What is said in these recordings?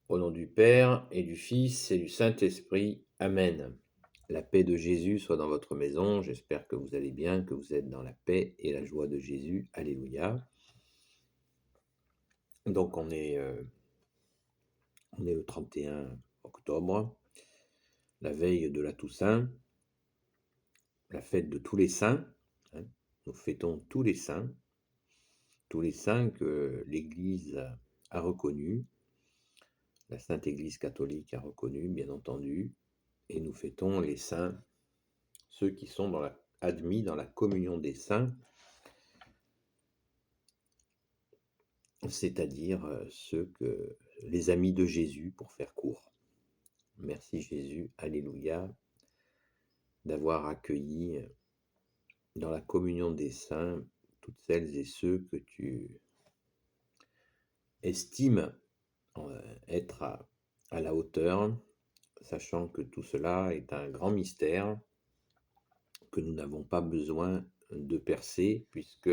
Au nom du Père et du Fils et du Saint-Esprit. Amen. La paix de Jésus soit dans votre maison. J'espère que vous allez bien, que vous êtes dans la paix et la joie de Jésus. Alléluia. Donc on est le 31 octobre, la veille de la Toussaint, la fête de tous les saints. hein. Nous fêtons tous les saints que l'Église a reconnus, la Sainte Église catholique a reconnu, bien entendu, et nous fêtons les saints, ceux qui sont admis dans la communion des saints, c'est-à-dire les amis de Jésus, pour faire court. Merci Jésus, alléluia, d'avoir accueilli dans la communion des saints toutes celles et ceux que tu estimes être à la hauteur, sachant que tout cela est un grand mystère que nous n'avons pas besoin de percer, puisque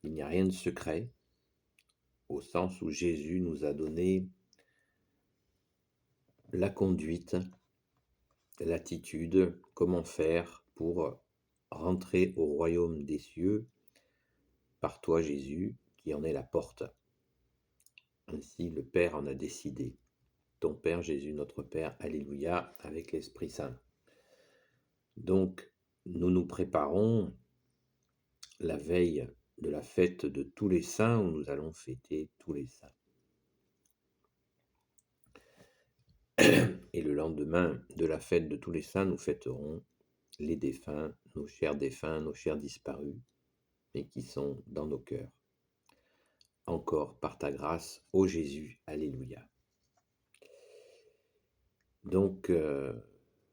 il n'y a rien de secret, au sens où Jésus nous a donné la conduite, l'attitude, comment faire pour rentrer au royaume des cieux par toi Jésus, qui en est la porte. Ainsi le Père en a décidé. Ton Père Jésus, notre Père, alléluia, avec l'Esprit Saint. Donc, nous nous préparons la veille de la fête de tous les saints, où nous allons fêter tous les saints. Et le lendemain de la fête de tous les saints, nous fêterons les défunts, nos chers disparus, et qui sont dans nos cœurs. Encore par ta grâce, ô Jésus, alléluia. Donc,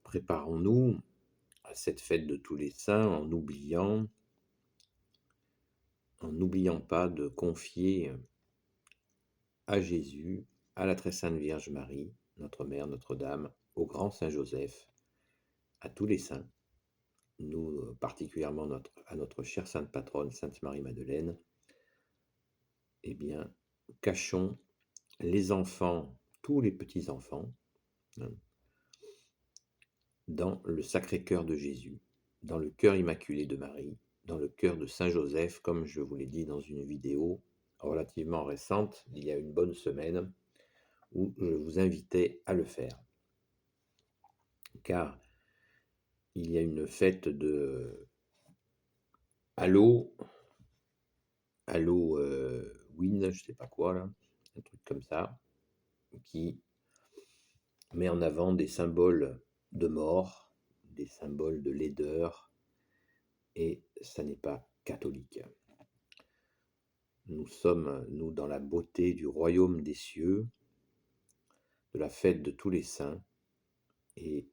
préparons-nous à cette fête de tous les saints en n'oubliant pas de confier à Jésus, à la très sainte Vierge Marie, notre Mère, Notre-Dame, au grand Saint Joseph, à tous les saints, nous particulièrement à notre chère sainte patronne, Sainte Marie-Madeleine. Eh bien, cachons les enfants, tous les petits-enfants, dans le Sacré-Cœur de Jésus, dans le cœur immaculé de Marie, dans le cœur de Saint Joseph, comme je vous l'ai dit dans une vidéo relativement récente, d'il y a une bonne semaine, où je vous invitais à le faire. Car il y a une fête de Halloween, je sais pas quoi là, un truc comme ça, qui met en avant des symboles de mort, des symboles de laideur, et ça n'est pas catholique. Nous sommes, nous, dans la beauté du royaume des cieux, de la fête de tous les saints, et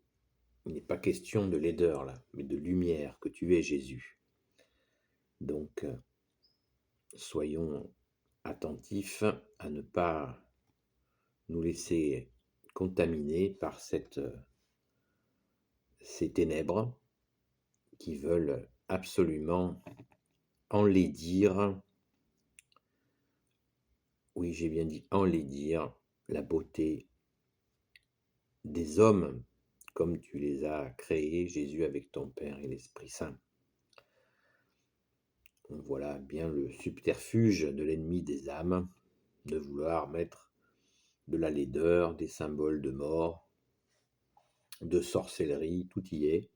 il n'est pas question de laideur là, mais de lumière, que tu es Jésus. Donc, soyons attentifs à ne pas nous laisser contaminer par ces ténèbres qui veulent absolument enlaidir, oui j'ai bien dit enlaidir, la beauté des hommes comme tu les as créés, Jésus, avec ton Père et l'Esprit Saint. Voilà bien le subterfuge de l'ennemi des âmes, de vouloir mettre de la laideur, des symboles de mort, de sorcellerie, tout y est,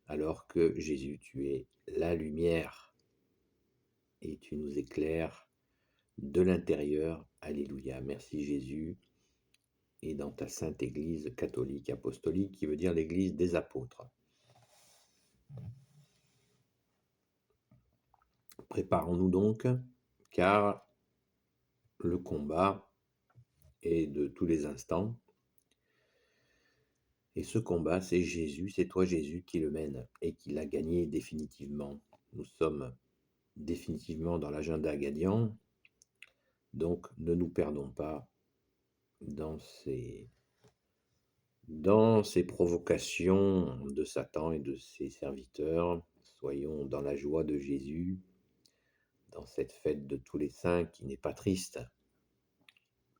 alors que Jésus, tu es la lumière et tu nous éclaires de l'intérieur. Alléluia. Merci Jésus. Et dans ta sainte Église catholique apostolique, qui veut dire l'Église des apôtres. Préparons-nous donc, car le combat est de tous les instants. Et ce combat, c'est Jésus, c'est toi Jésus qui le mène et qui l'a gagné définitivement. Nous sommes définitivement dans l'agenda gagnant, donc ne nous perdons pas dans ces provocations de Satan et de ses serviteurs. Soyons dans la joie de Jésus, dans cette fête de tous les saints qui n'est pas triste,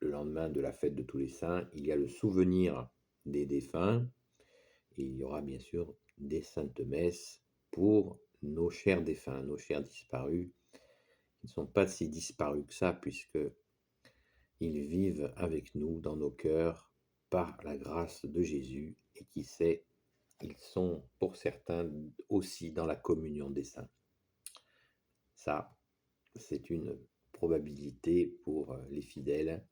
le lendemain de la fête de tous les saints, il y a le souvenir des défunts, et il y aura bien sûr des saintes messes pour nos chers défunts, nos chers disparus. Ils ne sont pas si disparus que ça, puisque ils vivent avec nous dans nos cœurs par la grâce de Jésus, et qui sait, ils sont pour certains aussi dans la communion des saints. Ça, c'est une probabilité pour les fidèles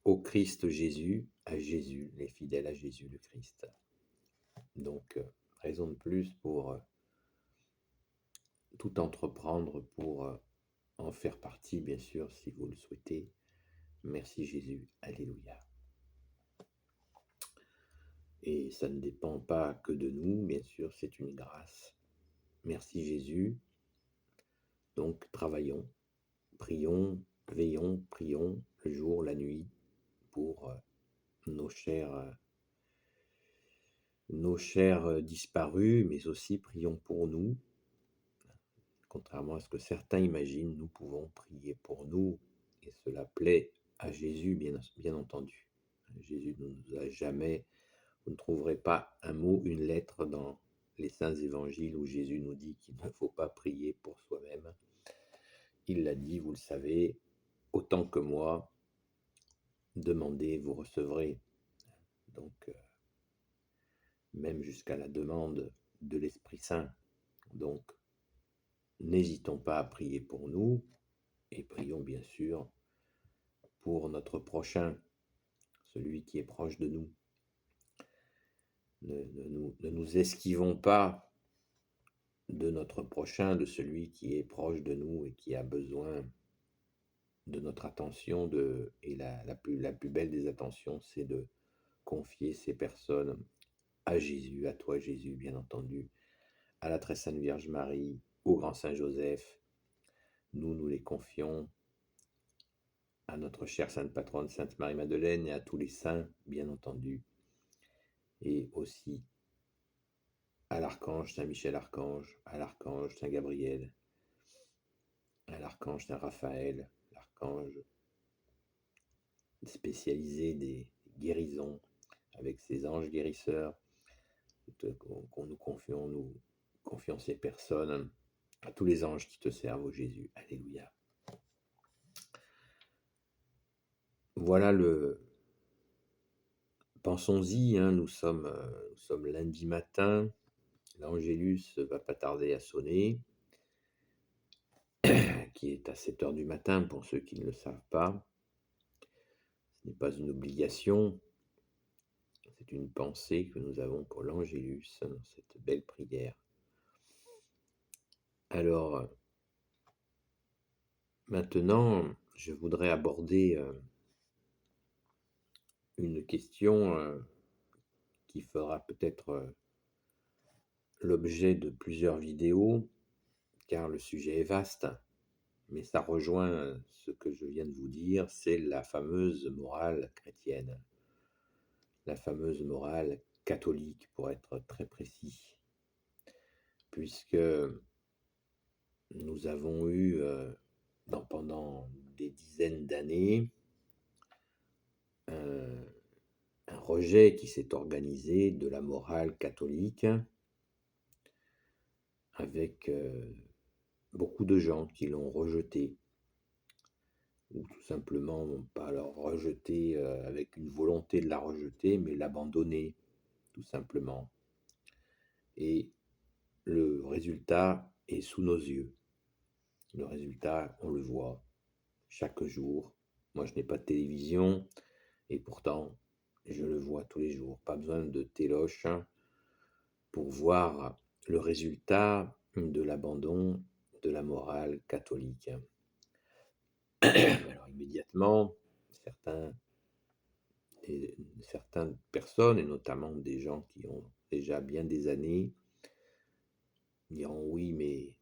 au Christ Jésus, à Jésus, les fidèles à Jésus le Christ. Donc, raison de plus pour tout entreprendre pour en faire partie, bien sûr, si vous le souhaitez. Merci Jésus, alléluia. Et ça ne dépend pas que de nous, bien sûr, c'est une grâce. Merci Jésus. Donc, travaillons, prions, veillons, prions le jour, la nuit, pour nos chers disparus, mais aussi prions pour nous. Contrairement à ce que certains imaginent, nous pouvons prier pour nous, et cela plaît à Jésus, bien entendu. Jésus ne nous a jamais, vous ne trouverez pas un mot, une lettre dans les saints évangiles où Jésus nous dit qu'il ne faut pas prier pour soi-même. Il l'a dit, vous le savez, autant que moi, demandez, vous recevrez. Donc, même jusqu'à la demande de l'Esprit Saint. Donc, n'hésitons pas à prier pour nous, et prions bien sûr pour notre prochain, celui qui est proche de nous. Ne nous esquivons pas de notre prochain, de celui qui est proche de nous et qui a besoin de notre attention. Et la plus belle des attentions, c'est de confier ces personnes à Jésus, à toi Jésus, bien entendu, à la très sainte Vierge Marie, au grand Saint Joseph. Nous les confions à notre chère sainte patronne, Sainte Marie-Madeleine, et à tous les saints, bien entendu, et aussi à l'archange Saint Michel-Archange, à l'archange Saint Gabriel, à l'archange Saint Raphaël, l'archange spécialisé des guérisons, avec ses anges guérisseurs, qu'on nous confions ces personnes, à tous les anges qui te servent, ô Jésus. Alléluia. Voilà Pensons-y, hein, nous sommes lundi matin, l'Angélus va pas tarder à sonner, qui est à 7 heures du matin pour ceux qui ne le savent pas. Ce n'est pas une obligation, c'est une pensée que nous avons pour l'Angélus dans cette belle prière. Alors, maintenant, je voudrais aborder une question qui fera peut-être l'objet de plusieurs vidéos, car le sujet est vaste, mais ça rejoint ce que je viens de vous dire, c'est la fameuse morale chrétienne, la fameuse morale catholique, pour être très précis, puisque nous avons eu, pendant des dizaines d'années, un rejet qui s'est organisé de la morale catholique, avec beaucoup de gens qui l'ont rejeté, ou tout simplement pas la rejeter avec une volonté de la rejeter, mais l'abandonner, tout simplement. Et le résultat est sous nos yeux. Le résultat, on le voit chaque jour. Moi, je n'ai pas de télévision, et pourtant, je le vois tous les jours. Pas besoin de téloche pour voir le résultat de l'abandon de la morale catholique. Alors immédiatement, certaines personnes, et notamment des gens qui ont déjà bien des années, diront oui, mais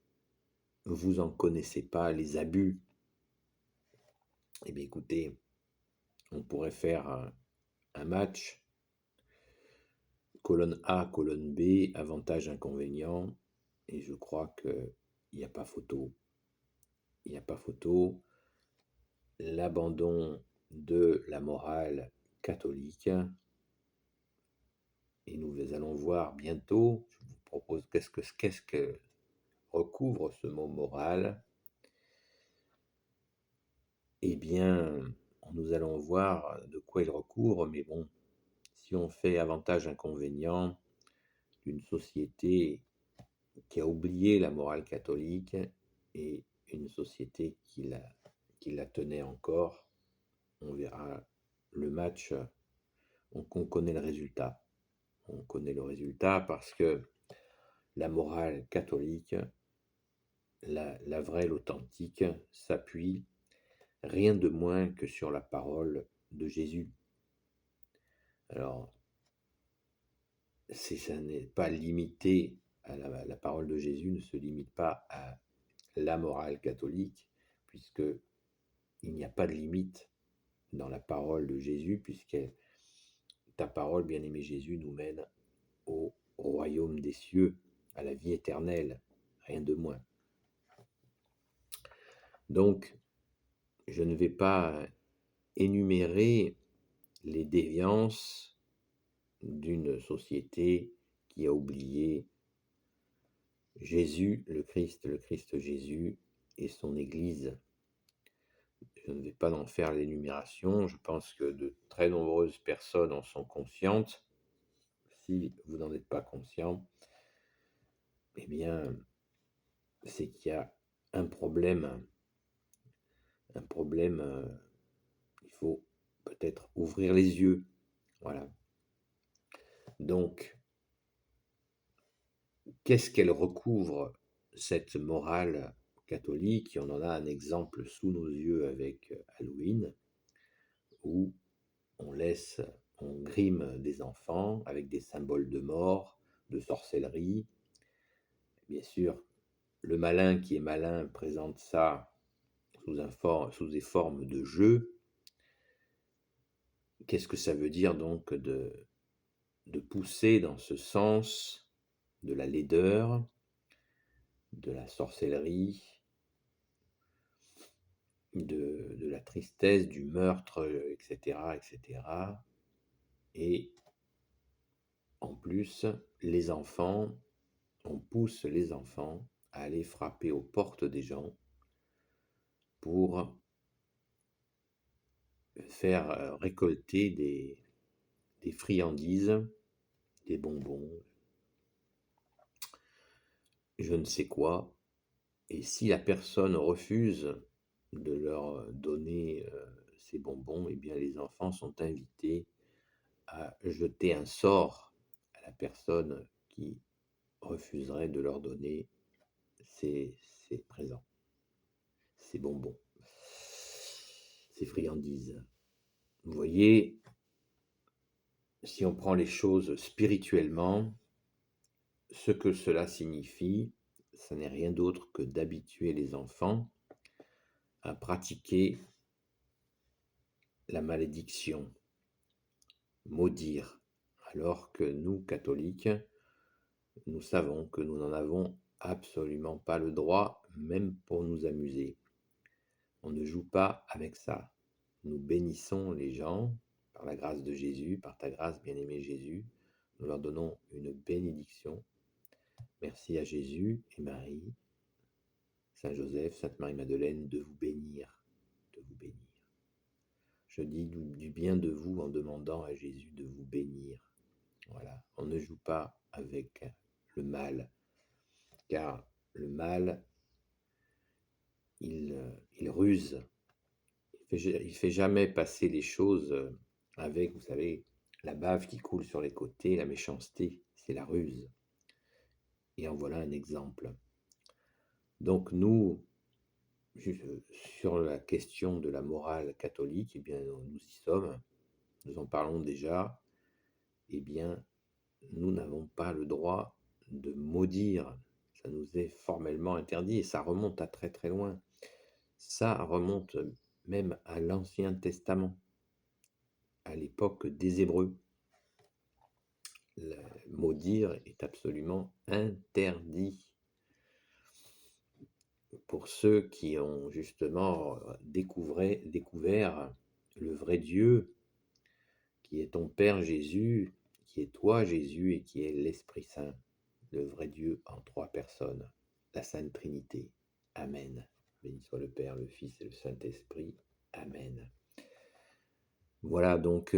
vous en connaissez pas les abus. Eh bien écoutez, on pourrait faire un match, colonne A, colonne B, avantages, inconvénients, et je crois qu'il n'y a pas photo. Il n'y a pas photo. l'abandon de la morale catholique. Et nous allons voir bientôt, je vous propose, qu'est-ce que recouvre ce mot moral. Eh bien, nous allons voir de quoi il recouvre, mais bon, si on fait avantage-inconvénient d'une société qui a oublié la morale catholique et une société qui la tenait encore, on verra le match, on connaît le résultat. On connaît le résultat parce que la morale catholique, la vraie, l'authentique, s'appuie rien de moins que sur la parole de Jésus. Alors, ça n'est pas limité à la parole de Jésus, ne se limite pas à la morale catholique, puisque il n'y a pas de limite dans la parole de Jésus, puisque ta parole, bien-aimé Jésus, nous mène au royaume des cieux, à la vie éternelle, rien de moins. Donc, je ne vais pas énumérer les déviances d'une société qui a oublié Jésus, le Christ Jésus et son Église. Je ne vais pas en faire l'énumération, je pense que de très nombreuses personnes en sont conscientes. Si vous n'en êtes pas conscient, eh bien, c'est qu'il y a un problème, il faut peut-être ouvrir les yeux, voilà. Donc, qu'est-ce qu'elle recouvre, cette morale catholique? On en a un exemple sous nos yeux avec Halloween, où on grime des enfants avec des symboles de mort, de sorcellerie. Bien sûr, le malin qui est malin présente ça sous des formes de jeu. Qu'est-ce que ça veut dire donc de pousser dans ce sens de la laideur, de la sorcellerie, de la tristesse, du meurtre, etc., etc. Et en plus, on pousse les enfants à aller frapper aux portes des gens pour faire récolter des friandises, des bonbons, je ne sais quoi. Et si la personne refuse de leur donner ces bonbons, eh bien les enfants sont invités à jeter un sort à la personne qui refuserait de leur donner ces présents, ces bonbons, ces friandises. Vous voyez, si on prend les choses spirituellement, ce que cela signifie, ce n'est rien d'autre que d'habituer les enfants à pratiquer la malédiction, maudire, alors que nous, catholiques, nous savons que nous n'en avons absolument pas le droit, même pour nous amuser. On ne joue pas avec ça. Nous bénissons les gens par la grâce de Jésus, par ta grâce, bien-aimé Jésus. Nous leur donnons une bénédiction. Merci à Jésus et Marie, Saint Joseph, Sainte Marie-Madeleine, de vous bénir, de vous bénir. Je dis du bien de vous en demandant à Jésus de vous bénir. Voilà, on ne joue pas avec le mal, car le mal, il ruse. Il fait jamais passer les choses avec, vous savez, la bave qui coule sur les côtés, la méchanceté, c'est la ruse. Et en voilà un exemple. Donc nous, sur la question de la morale catholique, eh bien, nous y sommes, nous en parlons déjà, eh bien, nous n'avons pas le droit de maudire, ça nous est formellement interdit, et ça remonte à très très loin. Ça remonte même à l'Ancien Testament, à l'époque des Hébreux. Maudire est absolument interdit. pour ceux qui ont justement découvert le vrai Dieu, qui est ton Père Jésus, qui est toi Jésus et qui est l'Esprit Saint, le vrai Dieu en trois personnes, la Sainte Trinité. Amen. Béni soit le Père, le Fils et le Saint-Esprit. Amen. Voilà donc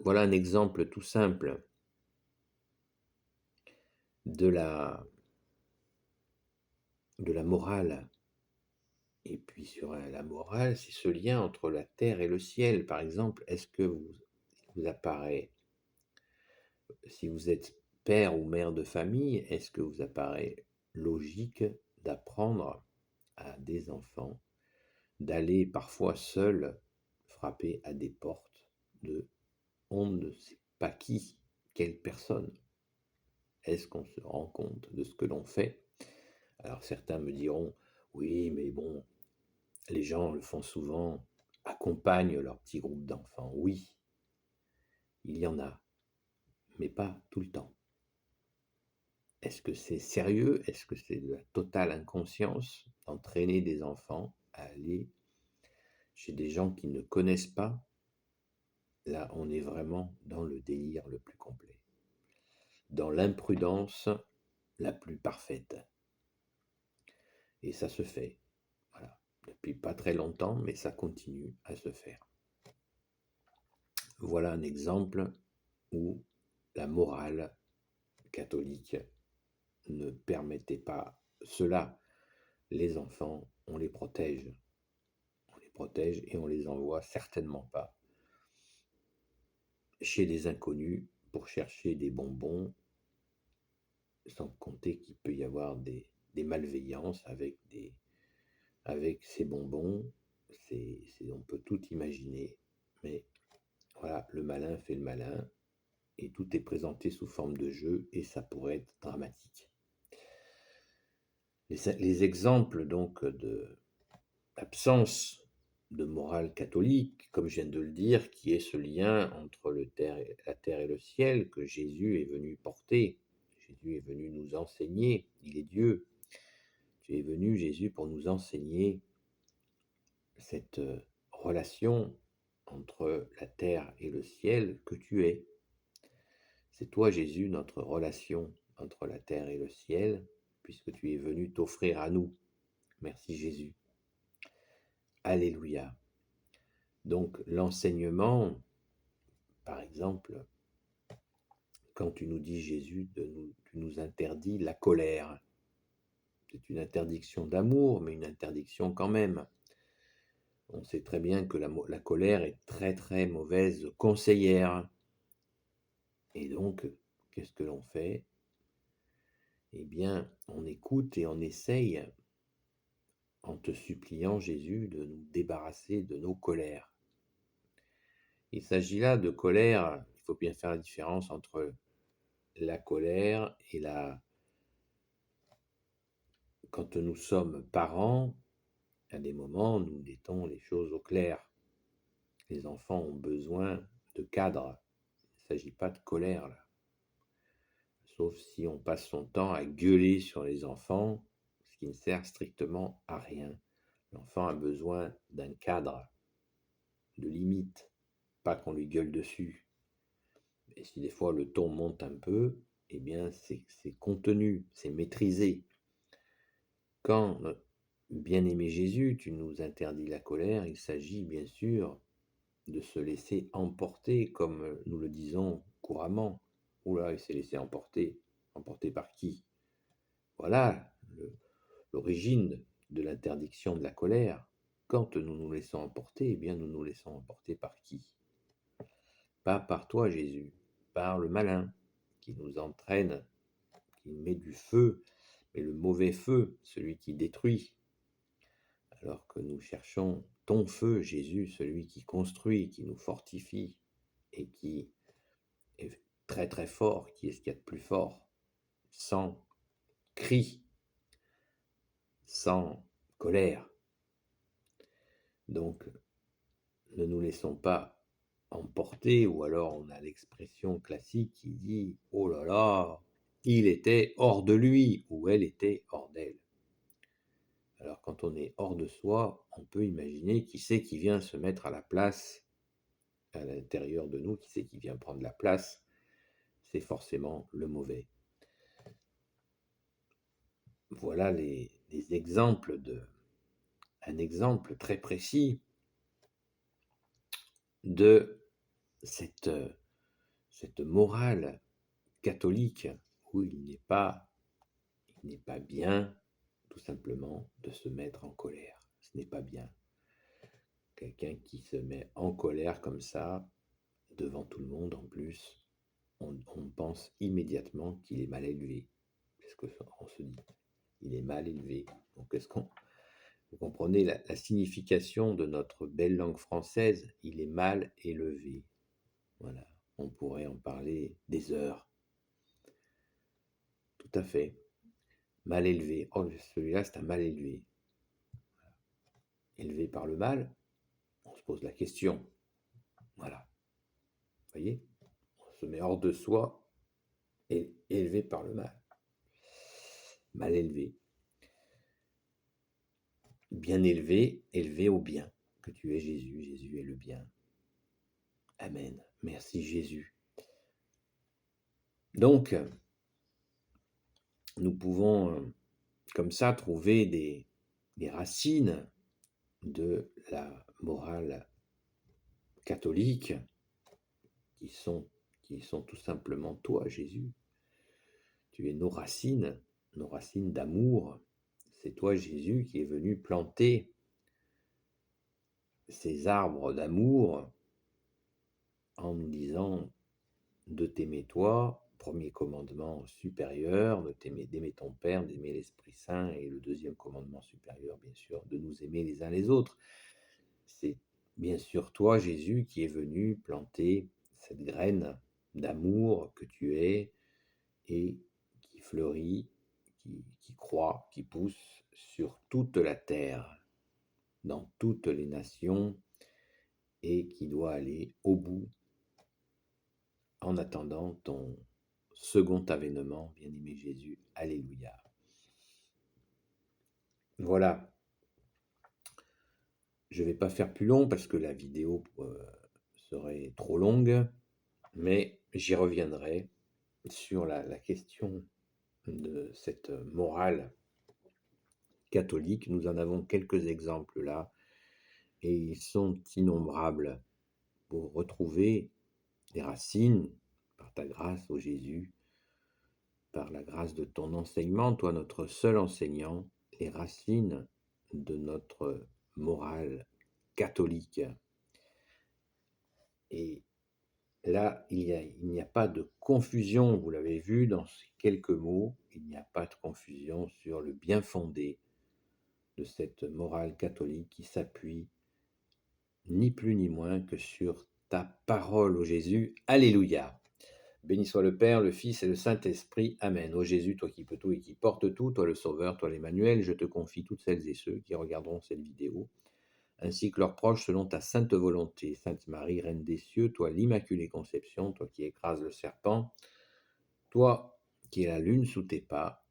voilà un exemple tout simple de la morale. Et puis sur la morale, c'est ce lien entre la terre et le ciel. Par exemple, est-ce que vous apparaît, si vous êtes père ou mère de famille, est-ce que vous apparaît logique d'apprendre à des enfants d'aller parfois seuls frapper à des portes de on ne sait pas qui, quelle personne? Est-ce qu'on se rend compte de ce que l'on fait? Alors certains me diront, oui, mais bon, les gens le font souvent, accompagnent leur petit groupe d'enfants. Oui, il y en a, mais pas tout le temps. Est-ce que c'est sérieux? Est-ce que c'est de la totale inconscience d'entraîner des enfants à aller chez des gens qui ne connaissent pas? Là, on est vraiment dans le délire le plus complet, dans l'imprudence la plus parfaite. Et ça se fait, voilà, depuis pas très longtemps, mais ça continue à se faire. Voilà un exemple où la morale catholique ne permettait pas cela. Les enfants, on les protège. On les protège et on les envoie certainement pas chez des inconnus pour chercher des bonbons, sans compter qu'il peut y avoir des malveillances avec ces bonbons. On peut tout imaginer, mais voilà, le malin fait le malin, et tout est présenté sous forme de jeu, et ça pourrait être dramatique. Les exemples donc de l'absence de morale catholique, comme je viens de le dire, qui est ce lien entre la terre et le ciel que Jésus est venu porter. Jésus est venu nous enseigner, il est Dieu. Tu es venu, Jésus, pour nous enseigner cette relation entre la terre et le ciel que tu es. C'est toi, Jésus, notre relation entre la terre et le ciel, puisque tu es venu t'offrir à nous. Merci Jésus. Alléluia. Donc l'enseignement, par exemple, quand tu nous dis Jésus, tu nous interdis la colère. C'est une interdiction d'amour, mais une interdiction quand même. On sait très bien que la colère est très très mauvaise conseillère. Et donc, qu'est-ce que l'on fait? Eh bien, on écoute et on essaye, en te suppliant, Jésus, de nous débarrasser de nos colères. Il s'agit là de colère, il faut bien faire la différence entre la colère et quand nous sommes parents, à des moments, nous mettons les choses au clair. Les enfants ont besoin de cadre. Il ne s'agit pas de colère, là. Sauf si on passe son temps à gueuler sur les enfants, ce qui ne sert strictement à rien. L'enfant a besoin d'un cadre, de limite, pas qu'on lui gueule dessus. Et si des fois le ton monte un peu, eh bien c'est contenu, c'est maîtrisé. Quand, bien-aimé Jésus, tu nous interdis la colère, il s'agit bien sûr de se laisser emporter, comme nous le disons couramment. Oula, il s'est laissé emporter. Emporter par qui? Voilà l'origine de l'interdiction de la colère. Quand nous nous laissons emporter, eh bien nous nous laissons emporter par qui? Pas par toi, Jésus, par le malin, qui nous entraîne, qui met du feu, mais le mauvais feu, celui qui détruit. Alors que nous cherchons ton feu, Jésus, celui qui construit, qui nous fortifie, et qui est très très fort. Qui est ce qu'il y a de plus fort? Sans cri, sans colère. Donc, ne nous laissons pas emporter, ou alors on a l'expression classique qui dit « Oh là là, il était hors de lui, ou elle était hors d'elle. Alors quand on est hors de soi, on peut imaginer qui c'est qui vient se mettre à la place, à l'intérieur de nous, qui c'est qui vient prendre la place, c'est forcément le mauvais. Voilà les exemples un exemple très précis de cette, cette morale catholique où il n'est pas bien tout simplement de se mettre en colère. Ce n'est pas bien. Quelqu'un qui se met en colère comme ça, devant tout le monde en plus, on pense immédiatement qu'il est mal élevé. C'est ce qu'on se dit. Il est mal élevé. Donc vous comprenez la signification de notre belle langue française, il est mal élevé. Voilà. On pourrait en parler des heures. Tout à fait. Mal élevé. Oh, celui-là, c'est un mal élevé. Élevé par le mal, on se pose la question. Voilà. Vous voyez? On se met hors de soi et élevé par le mal. Mal élevé. Bien élevé, élevé au bien. Que tu es Jésus, Jésus est le bien. Amen. Merci Jésus. Donc, nous pouvons comme ça trouver des racines de la morale catholique qui sont tout simplement toi, Jésus. Tu es nos racines d'amour. C'est toi, Jésus, qui est venu planter ces arbres d'amour en nous disant de t'aimer toi, premier commandement supérieur, d'aimer ton Père, d'aimer l'Esprit Saint, et le deuxième commandement supérieur, bien sûr, de nous aimer les uns les autres. C'est bien sûr toi, Jésus, qui est venu planter cette graine d'amour que tu es et qui fleurit, qui croît, qui pousse sur toute la terre, dans toutes les nations, et qui doit aller au bout en attendant ton second avènement, bien-aimé Jésus. Alléluia. Voilà. Je ne vais pas faire plus long parce que la vidéo serait trop longue, mais j'y reviendrai sur la question de cette morale catholique. Nous en avons quelques exemples là, et ils sont innombrables pour retrouver les racines, par ta grâce, ô Jésus, par la grâce de ton enseignement, toi notre seul enseignant, les racines de notre morale catholique. Et là, il n'y a pas de confusion, vous l'avez vu dans ces quelques mots, il n'y a pas de confusion sur le bien fondé de cette morale catholique qui s'appuie ni plus ni moins que sur ta parole, ô Jésus. Alléluia. Béni soit le Père, le Fils et le Saint-Esprit. Amen. Ô Jésus, toi qui peux tout et qui portes tout, toi le Sauveur, toi l'Emmanuel, je te confie toutes celles et ceux qui regarderont cette vidéo, ainsi que leurs proches selon ta sainte volonté. Sainte Marie, Reine des cieux, toi l'Immaculée Conception, toi qui écrases le serpent, toi qui es la lune sous tes pas,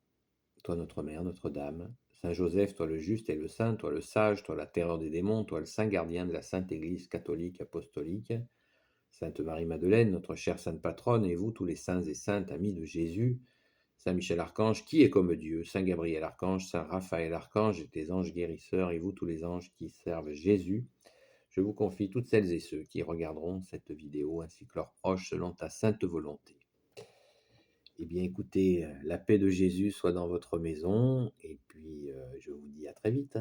toi notre Mère, Notre-Dame, Saint Joseph, toi le juste et le saint, toi le sage, toi la terreur des démons, toi le saint gardien de la Sainte Église catholique apostolique, Sainte Marie-Madeleine, notre chère sainte patronne, et vous tous les saints et saintes amis de Jésus, Saint Michel Archange, qui est comme Dieu, Saint Gabriel Archange, Saint Raphaël Archange et tes anges guérisseurs, et vous tous les anges qui servent Jésus, je vous confie toutes celles et ceux qui regarderont cette vidéo, ainsi que leurs proches, selon ta sainte volonté. Eh bien écoutez, la paix de Jésus soit dans votre maison, et puis je vous dis à très vite.